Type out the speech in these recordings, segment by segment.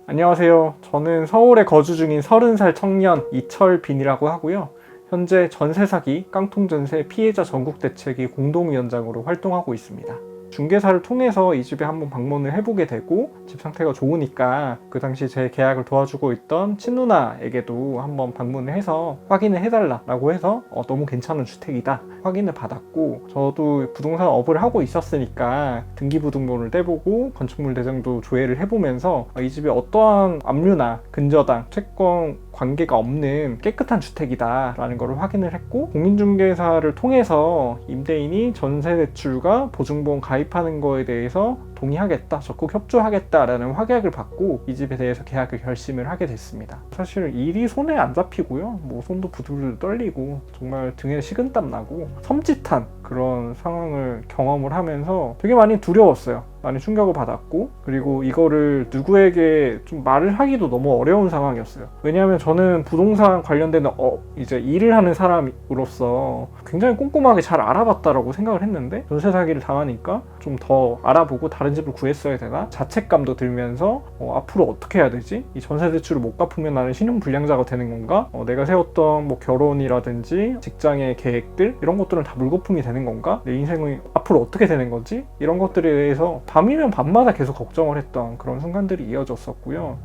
안녕하세요. 저는 서울에 거주 중인 30살 청년 이철빈이라고 하고요. 현재 전세 사기, 깡통전세 피해자 전국대책위 공동위원장으로 활동하고 있습니다. 중개사를 통해서 이 집에 한번 방문을 해보게 되고 집 상태가 좋으니까 그 당시 제 계약을 도와주고 있던 친누나에게도 한번 방문을 해서 확인을 해달라고 해서 너무 괜찮은 주택이다 확인을 받았고, 저도 부동산 업을 하고 있었으니까 등기부등본을 떼보고 건축물 대장도 조회를 해보면서 이 집이 어떠한 압류나 근저당, 채권 관계가 없는 깨끗한 주택이다 라는 것을 확인을 했고, 공인중개사를 통해서 임대인이 전세대출과 보증보험 가입하는 거에 대해서 동의하겠다, 적극 협조하겠다라는 확약을 받고 이 집에 대해서 계약을 결심을 하게 됐습니다. 사실 일이 손에 안 잡히고요, 손도 부들부들 떨리고 정말 등에 식은땀 나고 섬찟한 그런 상황을 경험을 하면서 되게 많이 두려웠어요. 많이 충격을 받았고, 그리고 이거를 누구에게 좀 말을 하기도 너무 어려운 상황이었어요. 왜냐하면 저는 부동산 관련된 이제 일을 하는 사람으로서 굉장히 꼼꼼하게 잘 알아봤다라고 생각을 했는데, 전세 사기를 당하니까 좀 더 알아보고 다른 집을 구했어야 되나 자책감도 들면서 앞으로 어떻게 해야 되지? 이 전세 대출을 못 갚으면 나는 신용불량자가 되는 건가? 내가 세웠던 결혼이라든지 직장의 계획들, 이런 것들은 다 물거품이 되는 건가? 내 인생이 앞으로 어떻게 되는 거지? 이런 것들에 대해서 밤이면 밤마다 계속 걱정을 했던 그런 순간들이 이어졌었고요.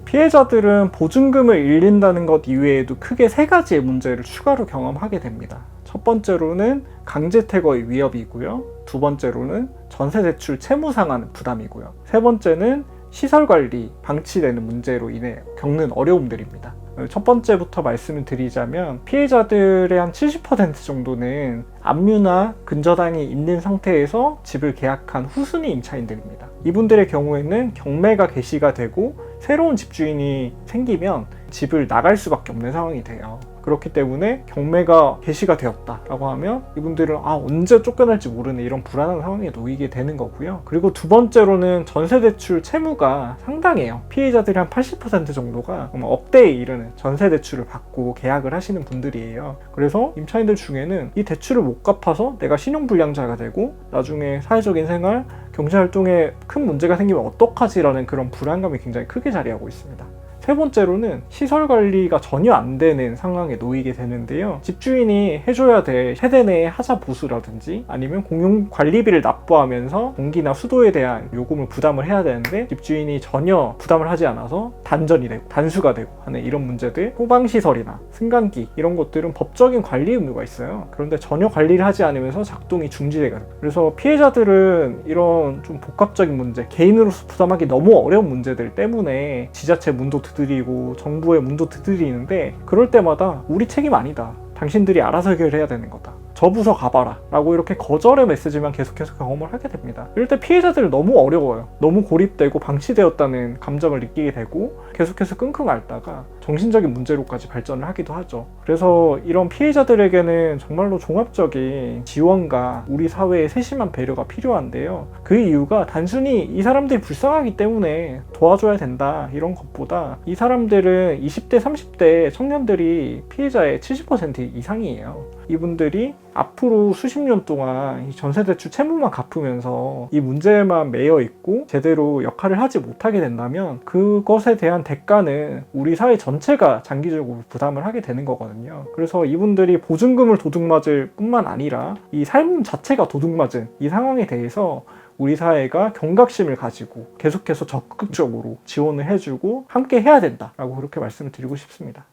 피해자들은 보증금을 잃는다는 것 이외에도 크게 3가지의 문제를 추가로 경험하게 됩니다. 첫 번째로는 강제퇴거의 위협이고요. 두 번째로는 전세대출 채무상환 부담이고요. 세 번째는 시설관리, 방치되는 문제로 인해 겪는 어려움들입니다. 첫 번째부터 말씀을 드리자면, 피해자들의 한 70% 정도는 압류나 근저당이 있는 상태에서 집을 계약한 후순위 임차인들입니다. 이분들의 경우에는 경매가 개시가 되고 새로운 집주인이 생기면 집을 나갈 수밖에 없는 상황이 돼요. 그렇기 때문에 경매가 개시가 되었다라고 하면 이분들은 언제 쫓겨날지 모르는 이런 불안한 상황에 놓이게 되는 거고요. 그리고 두 번째로는 전세대출 채무가 상당해요. 피해자들이 한 80% 정도가 억대에 이르는 전세대출을 받고 계약을 하시는 분들이에요. 그래서 임차인들 중에는 이 대출을 못 갚아서 내가 신용불량자가 되고 나중에 사회적인 생활, 경제활동에 큰 문제가 생기면 어떡하지라는 그런 불안감이 굉장히 크게 자리하고 있습니다. 세 번째로는 시설 관리가 전혀 안 되는 상황에 놓이게 되는데요. 집주인이 해줘야 될 세대 내의 하자 보수라든지 아니면 공용 관리비를 납부하면서 공기나 수도에 대한 요금을 부담을 해야 되는데 집주인이 전혀 부담을 하지 않아서 단전이 되고 단수가 되고 하는 이런 문제들, 소방시설이나 승강기 이런 것들은 법적인 관리 의무가 있어요. 그런데 전혀 관리를 하지 않으면서 작동이 중지되거든요. 그래서 피해자들은 이런 좀 복합적인 문제, 개인으로서 부담하기 너무 어려운 문제들 때문에 지자체 문도 두드리고 정부의 문도 두드리는데, 그럴 때마다 우리 책임 아니다, 당신들이 알아서 해결해야 되는 거다, 저 부서 가봐라 라고 이렇게 거절의 메시지만 계속해서 경험을 하게 됩니다. 이럴 때 피해자들은 너무 어려워요. 너무 고립되고 방치되었다는 감정을 느끼게 되고 계속해서 끙끙 앓다가 정신적인 문제로까지 발전을 하기도 하죠. 그래서 이런 피해자들에게는 정말로 종합적인 지원과 우리 사회의 세심한 배려가 필요한데요. 그 이유가 단순히 이 사람들이 불쌍하기 때문에 도와줘야 된다 이런 것보다, 이 사람들은 20대 30대 청년들이 피해자의 70% 이상이에요. 이분들이 앞으로 수십 년 동안 이 전세대출 채무만 갚으면서 이 문제만 매여 있고 제대로 역할을 하지 못하게 된다면 그것에 대한 대가는 우리 사회 전체가 장기적으로 부담을 하게 되는 거거든요. 그래서 이분들이 보증금을 도둑맞을 뿐만 아니라 이 삶 자체가 도둑맞은 이 상황에 대해서 우리 사회가 경각심을 가지고 계속해서 적극적으로 지원을 해주고 함께 해야 된다라고 그렇게 말씀을 드리고 싶습니다.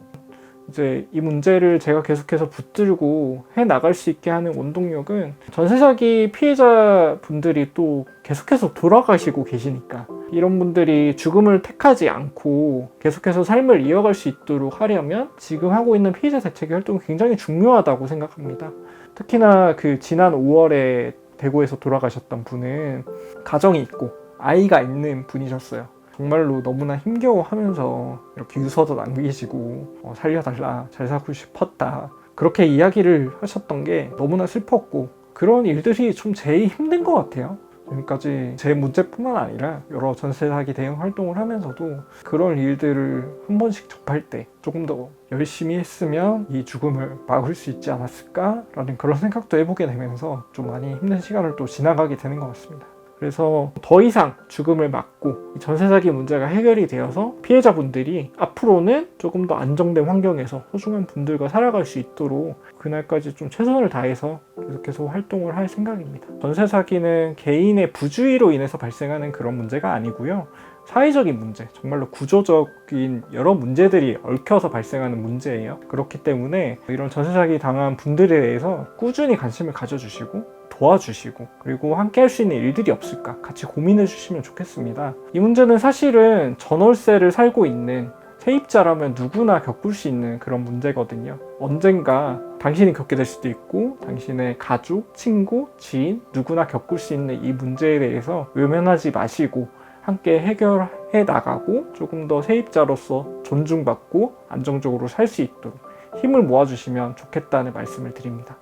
이제 이 문제를 제가 계속해서 붙들고 해나갈 수 있게 하는 원동력은, 전세 사기 피해자분들이 또 계속해서 돌아가시고 계시니까 이런 분들이 죽음을 택하지 않고 계속해서 삶을 이어갈 수 있도록 하려면 지금 하고 있는 피해자 대책의 활동이 굉장히 중요하다고 생각합니다. 특히나 지난 5월에 대구에서 돌아가셨던 분은 가정이 있고 아이가 있는 분이셨어요. 정말로 너무나 힘겨워하면서 이렇게 유서도 남기시고 살려달라, 잘 살고 싶었다 그렇게 이야기를 하셨던 게 너무나 슬펐고, 그런 일들이 좀 제일 힘든 것 같아요. 지금까지 제 문제뿐만 아니라 여러 전세 사기 대응 활동을 하면서도 그런 일들을 한 번씩 접할 때 조금 더 열심히 했으면 이 죽음을 막을 수 있지 않았을까 라는 그런 생각도 해보게 되면서 좀 많이 힘든 시간을 또 지나가게 되는 것 같습니다. 그래서 더 이상 죽음을 막고 전세 사기 문제가 해결이 되어서 피해자분들이 앞으로는 조금 더 안정된 환경에서 소중한 분들과 살아갈 수 있도록 그날까지 좀 최선을 다해서 계속해서 활동을 할 생각입니다. 전세 사기는 개인의 부주의로 인해서 발생하는 그런 문제가 아니고요. 사회적인 문제, 정말로 구조적인 여러 문제들이 얽혀서 발생하는 문제예요. 그렇기 때문에 이런 전세 사기 당한 분들에 대해서 꾸준히 관심을 가져주시고 도와주시고 그리고 함께 할 수 있는 일들이 없을까 같이 고민해 주시면 좋겠습니다. 이 문제는 사실은 전월세를 살고 있는 세입자라면 누구나 겪을 수 있는 그런 문제거든요. 언젠가 당신이 겪게 될 수도 있고 당신의 가족, 친구, 지인 누구나 겪을 수 있는 이 문제에 대해서 외면하지 마시고 함께 해결해 나가고 조금 더 세입자로서 존중받고 안정적으로 살 수 있도록 힘을 모아주시면 좋겠다는 말씀을 드립니다.